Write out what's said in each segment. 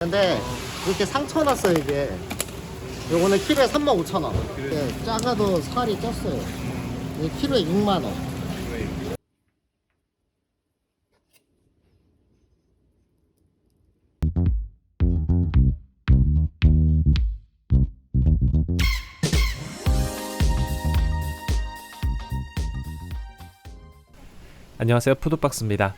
근데 이렇게 상처 났어요 이게. 요거는 키로에 35,000원. 네, 작아도 살이 쪘어요. 이게 키로에 6만원. 안녕하세요, 푸드박스입니다.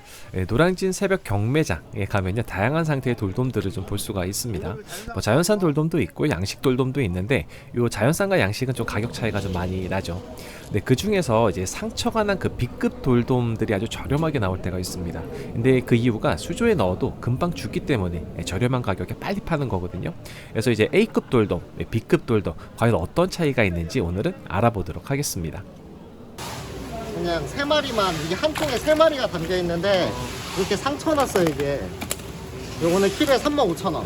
노량진 새벽 경매장에 가면요 다양한 상태의 돌돔들을 좀 볼 수가 있습니다. 자연산 돌돔도 있고 양식 돌돔도 있는데 요 자연산과 양식은 좀 가격 차이가 좀 많이 나죠. 근데 그 중에서 이제 상처가 난 그 B급 돌돔들이 아주 저렴하게 나올 때가 있습니다. 근데 그 이유가 수조에 넣어도 금방 죽기 때문에 저렴한 가격에 빨리 파는 거거든요. 그래서 이제 A급 돌돔, B급 돌돔 과연 어떤 차이가 있는지 오늘은 알아보도록 하겠습니다. 그냥 3마리만, 이게 한 통에 3마리가 담겨 있는데 이렇게 상처 났어요 이게. 요거는 키로에 35,000원.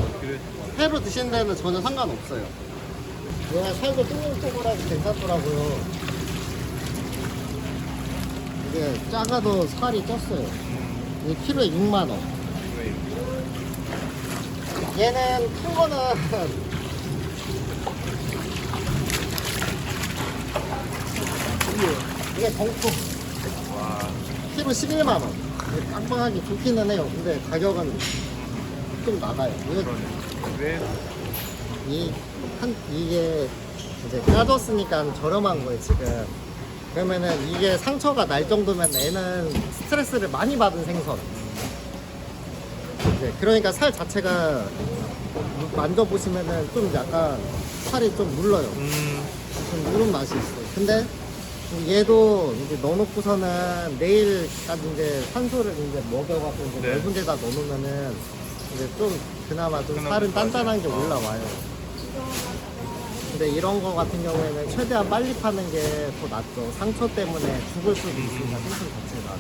회로 드시는 데는 전혀 상관없어요. 얘가 살도 둥글둥글하고 괜찮더라고요. 이게 작아도 살이 쪘어요. 이게 키로에 6만원. 얘는 큰 거는 이게 덩크 키로 11만원. 깜빡하게 좋기는 해요. 근데 가격은 좀 나가요. 이게 이제 까졌으니까 저렴한 거예요 지금. 그러면은 이게 상처가 날 정도면 애는 스트레스를 많이 받은 생선. 이제 그러니까 살 자체가 만져보시면은 좀 약간 살이 좀 물러요. 좀 무른 맛이 있어요. 근데 얘도 이제 넣어놓고서는 내일까지 이제 산소를 이제 먹여갖고 이제 넓은 데다 넣어놓으면은 이제 좀 그나마 좀 살은 단단한 게 올라와요. 근데 이런 거 같은 경우에는 최대한 빨리 파는 게 더 낫죠. 상처 때문에 죽을 수도 있으니까 생선 자체가.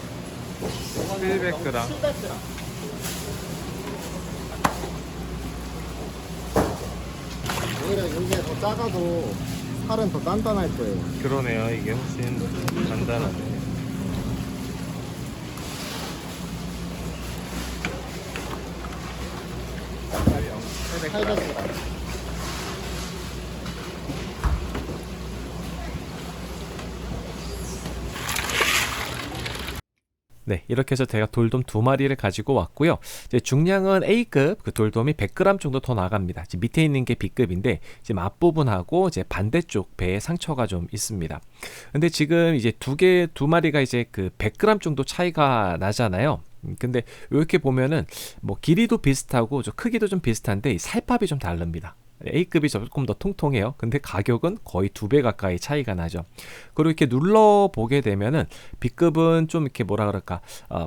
700g. 700g. 오히려 이게 더 작아도 살은 더 단단할 거예요. 그러네요. 이게 훨씬 간단하네. 네, 이렇게 해서 제가 돌돔 2마리를 가지고 왔고요. 이제 중량은 A급 그 돌돔이 100g 정도 더 나갑니다. 지금 밑에 있는 게 B급인데 지금 앞부분하고 이제 반대쪽 배에 상처가 좀 있습니다. 근데 지금 이제 두 마리가 이제 그 100g 정도 차이가 나잖아요. 근데 이렇게 보면은 뭐 길이도 비슷하고 저 크기도 좀 비슷한데 이 살밥이 좀 다릅니다. A급이 조금 더 통통해요. 근데 가격은 거의 2배 가까이 차이가 나죠. 그리고 이렇게 눌러보게 되면은 B급은 좀 이렇게 뭐라 그럴까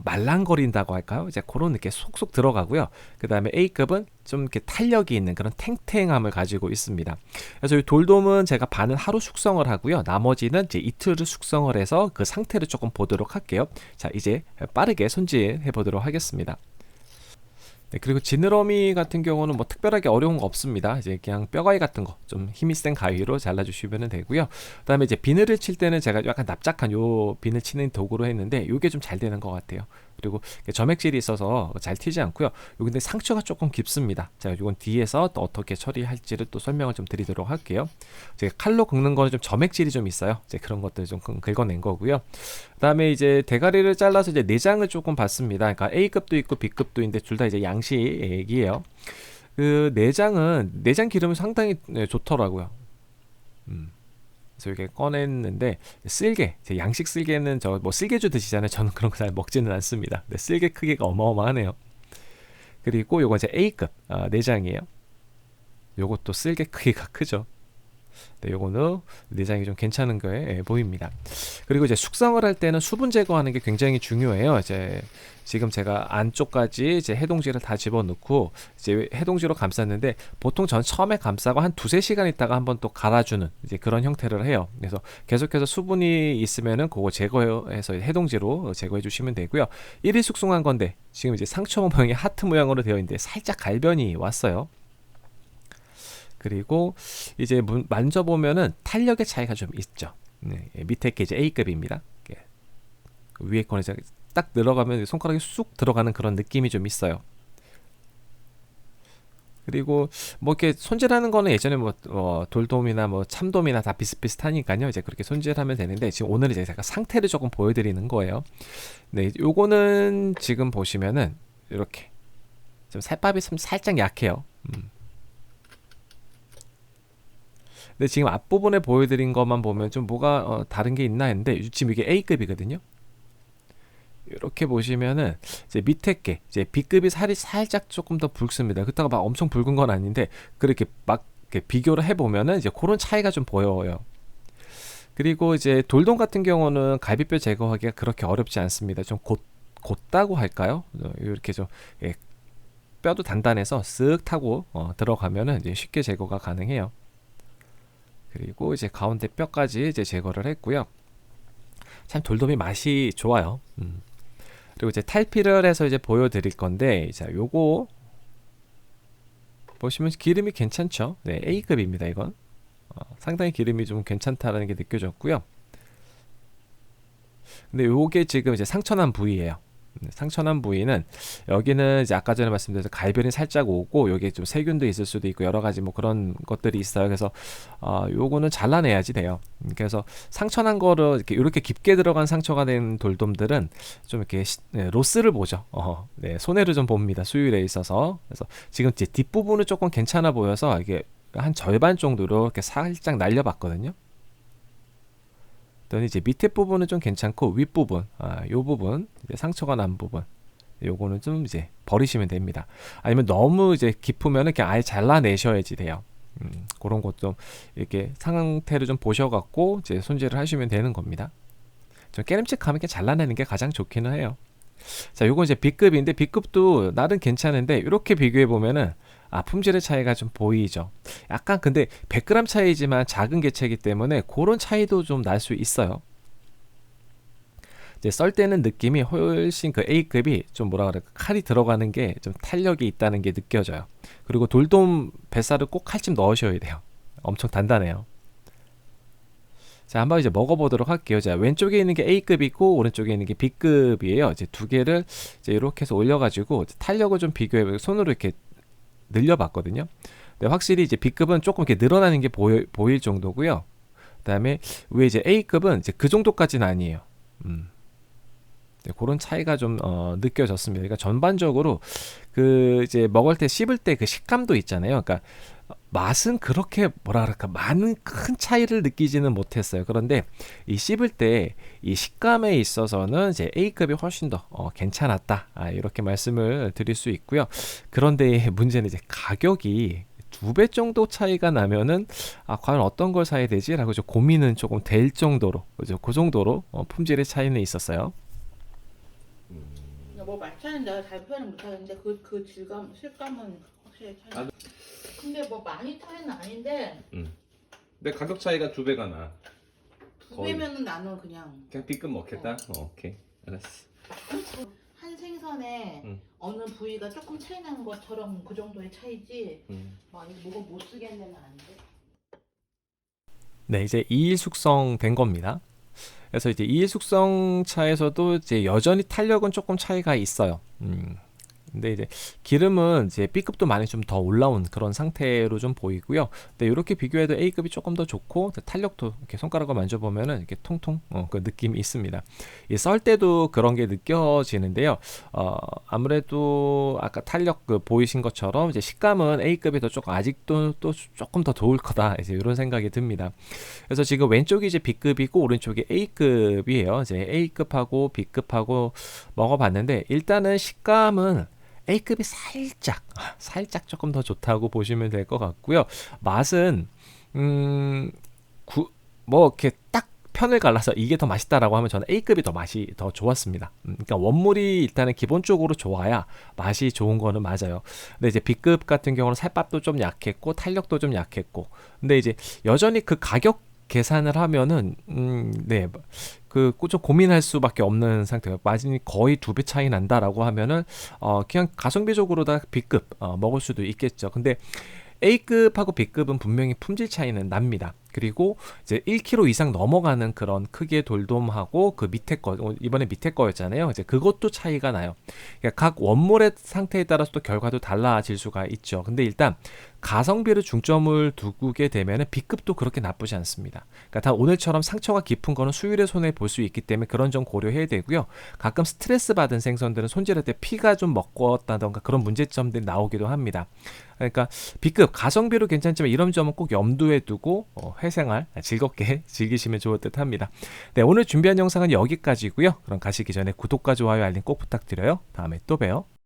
말랑거린다고 할까요? 이제 그런 이렇게 속속 들어가고요. 그 다음에 A급은 좀 이렇게 탄력이 있는 그런 탱탱함을 가지고 있습니다. 그래서 이 돌돔은 제가 반은 하루 숙성을 하고요. 나머지는 이제 이틀을 숙성을 해서 그 상태를 조금 보도록 할게요. 자, 이제 빠르게 손질해 보도록 하겠습니다. 네, 그리고 지느러미 같은 경우는 뭐 특별하게 어려운 거 없습니다. 이제 그냥 뼈가위 같은 거 좀 힘이 센 가위로 잘라주시면 되고요. 그다음에 이제 비늘을 칠 때는 제가 약간 납작한 요 비늘 치는 도구로 했는데 이게 좀 잘 되는 것 같아요. 그리고 점액질이 있어서 잘 튀지 않고요. 요 근데 상처가 조금 깊습니다. 자, 이건 뒤에서 또 어떻게 처리할지를 또 설명을 좀 드리도록 할게요. 제가 칼로 긁는 거는 좀 점액질이 좀 있어요. 이제 그런 것들 좀 긁어낸 거고요. 그다음에 이제 대가리를 잘라서 이제 내장을 조금 봤습니다. 그러니까 A급도 있고 B급도 있는데 둘 다 이제 양식이에요. 그 내장 기름이 상당히 좋더라고요. 그래서 이렇게 꺼냈는데 쓸개, 제 양식 쓸개는 저 뭐 쓸개주 드시잖아요. 저는 그런 거 잘 먹지는 않습니다. 근데 쓸개 크기가 어마어마하네요. 그리고 요거 이제 A급 내장이에요. 요것도 쓸개 크기가 크죠. 네, 요거는 내장이 좀 괜찮은 거에 보입니다. 그리고 이제 숙성을 할 때는 수분 제거하는 게 굉장히 중요해요. 이제 지금 제가 안쪽까지 이제 해동지를 다 집어넣고 이제 해동지로 감쌌는데 보통 전 처음에 감싸고 한 2-3시간 있다가 한번 또 갈아주는 이제 그런 형태를 해요. 그래서 계속해서 수분이 있으면은 그거 제거해서 해동지로 제거해 주시면 되고요. 1일 숙성한 건데 지금 이제 상처 모양이 하트 모양으로 되어 있는데 살짝 갈변이 왔어요. 그리고 이제 만져보면은 탄력의 차이가 좀 있죠. 네, 밑에 게 이제 A급입니다. 위에 거는 이제 딱 들어가면 손가락이 쑥 들어가는 그런 느낌이 좀 있어요. 그리고 뭐 이렇게 손질하는 거는 예전에 뭐 돌돔이나 뭐 참돔이나 다 비슷비슷하니까요. 이제 그렇게 손질하면 되는데 지금 오늘 이제 제가 상태를 조금 보여드리는 거예요. 네, 요거는 지금 보시면은 이렇게 좀 살밥이 좀 살짝 약해요. 근데 지금 앞부분에 보여드린 것만 보면 좀 뭐가 다른 게 있나 했는데 지금 이게 A급이거든요. 이렇게 보시면은 이제 밑에 게 이제 B급이 살이 살짝 조금 더 붉습니다. 그렇다고 막 엄청 붉은 건 아닌데 그렇게 막 이렇게 비교를 해보면은 이제 그런 차이가 좀 보여요. 그리고 이제 돌돔 같은 경우는 갈비뼈 제거하기가 그렇게 어렵지 않습니다. 좀 곧다고 할까요? 이렇게 좀 예, 뼈도 단단해서 쓱 타고 들어가면은 이제 쉽게 제거가 가능해요. 그리고 이제 가운데 뼈까지 이제 제거를 했고요. 참 돌돔이 맛이 좋아요. 그리고 이제 탈피를 해서 이제 보여드릴 건데, 자, 요거 보시면 기름이 괜찮죠? 네, A급입니다, 이건. 상당히 기름이 좀 괜찮다라는 게 느껴졌고요. 근데 요게 지금 이제 상처난 부위예요. 상처난 부위는 여기는 이제 아까 전에 말씀드린 갈변이 살짝 오고 여기 좀 세균도 있을 수도 있고 여러 가지 뭐 그런 것들이 있어요. 그래서 요거는 잘라내야지 돼요. 그래서 상처난 거를 이렇게 깊게 들어간 상처가 된 돌돔들은 좀 이렇게 네, 로스를 보죠. 네, 손해를 좀 봅니다. 수율에 있어서. 그래서 지금 이제 뒷부분은 조금 괜찮아 보여서 이게 한 절반 정도로 이렇게 살짝 날려봤거든요. 그랬더니 이제 밑에 부분은 좀 괜찮고 윗부분, 요 부분, 이제 상처가 난 부분, 요거는 좀 이제 버리시면 됩니다. 아니면 너무 이제 깊으면은 그냥 아예 잘라내셔야지 돼요. 그런 것 좀 이렇게 상태를 좀 보셔갖고 이제 손질을 하시면 되는 겁니다. 좀 깨름직하면 이렇게 잘라내는 게 가장 좋기는 해요. 자, 요건 이제 B급인데 B급도 나름 괜찮은데 이렇게 비교해 보면은 품질의 차이가 좀 보이죠. 약간 근데 100g 차이지만 작은 개체이기 때문에 그런 차이도 좀 날 수 있어요. 이제 썰 때는 느낌이 훨씬 그 A급이 좀 뭐라 그럴까 칼이 들어가는 게 좀 탄력이 있다는 게 느껴져요. 그리고 돌돔 뱃살을 꼭 칼집 넣으셔야 돼요. 엄청 단단해요. 자, 한번 이제 먹어보도록 할게요. 자, 왼쪽에 있는 게 A급이고 오른쪽에 있는 게 B급이에요. 이제 두 개를 이제 이렇게 해서 올려가지고 탄력을 좀 비교해 손으로 이렇게 늘려봤거든요. 근데 확실히 이제 B급은 조금 이렇게 늘어나는 게 보일 정도고요. 그다음에 위에 이제 A급은 이제 그 정도까지는 아니에요. 네, 그런 차이가 좀 느껴졌습니다. 그러니까 전반적으로 그 이제 먹을 때 씹을 때 그 식감도 있잖아요. 그러니까 맛은 그렇게 뭐라 그럴까 많은 큰 차이를 느끼지는 못했어요. 그런데 이 씹을 때 이 식감에 있어서는 이제 A급이 훨씬 더 괜찮았다. 이렇게 말씀을 드릴 수 있고요. 그런데 문제는 이제 가격이 2배 정도 차이가 나면은 과연 어떤 걸 사야 되지라고 좀 고민은 조금 될 정도로 그 정도로 품질의 차이는 있었어요. 뭐 맛차는 내가 잘 표현은 못하겠는데 그 질감, 실감은 확실히 차이. 근데 뭐 많이 차이는 아닌데 근데 가격 차이가 2배가 나. 두 배면은 나는 그냥 B급 먹겠다? 오케이. 알았어. 한 생선에 어느 부위가 조금 차이 나는 것처럼 그 정도의 차이지 막 이거 뭐가 못 쓰겠네는 안 돼. 네, 이제 2일 숙성된 겁니다. 그래서 이제 2일 숙성 차에서도 이제 여전히 탄력은 조금 차이가 있어요. 근데 이제 기름은 이제 B급도 많이 좀 더 올라온 그런 상태로 좀 보이고요. 근데 이렇게 비교해도 A급이 조금 더 좋고 탄력도 이렇게 손가락을 만져보면은 이렇게 통통 그 느낌이 있습니다. 이 썰 때도 그런 게 느껴지는데요. 아무래도 아까 탄력 그 보이신 것처럼 이제 식감은 A급이 더 조금 아직도 또 조금 더 좋을 거다 이제 이런 생각이 듭니다. 그래서 지금 왼쪽이 이제 B급이고 오른쪽이 A급이에요. 이제 A급하고 B급하고 먹어봤는데 일단은 식감은 A급이 살짝 조금 더 좋다고 보시면 될 것 같고요. 맛은 뭐 이렇게 딱 편을 갈라서 이게 더 맛있다라고 하면 저는 A급이 더 맛이 더 좋았습니다. 그러니까 원물이 일단은 기본적으로 좋아야 맛이 좋은 거는 맞아요. 근데 이제 B급 같은 경우는 살밥도 좀 약했고 탄력도 좀 약했고, 근데 이제 여전히 그 가격 계산을 하면은 네, 그 좀 고민할 수밖에 없는 상태예요. 마진이 거의 2배 차이 난다라고 하면은 그냥 가성비적으로 다 B급 먹을 수도 있겠죠. 근데 A급하고 B급은 분명히 품질 차이는 납니다. 그리고 이제 1kg 이상 넘어가는 그런 크기의 돌돔하고 그 밑에 거, 이번에 밑에 거였잖아요. 이제 그것도 차이가 나요. 그러니까 각 원몰의 상태에 따라서 또 결과도 달라질 수가 있죠. 근데 일단 가성비를 중점을 두게 되면 B급도 그렇게 나쁘지 않습니다. 그러니까 다 오늘처럼 상처가 깊은 거는 수율의 손해 볼 수 있기 때문에 그런 점 고려해야 되고요. 가끔 스트레스 받은 생선들은 손질할 때 피가 좀 먹었다던가 그런 문제점들이 나오기도 합니다. 그러니까 B급 가성비로 괜찮지만 이런 점은 꼭 염두에 두고 회생활 즐겁게 즐기시면 좋을 듯 합니다. 네, 오늘 준비한 영상은 여기까지고요. 그럼 가시기 전에 구독과 좋아요 알림 꼭 부탁드려요. 다음에 또 봬요.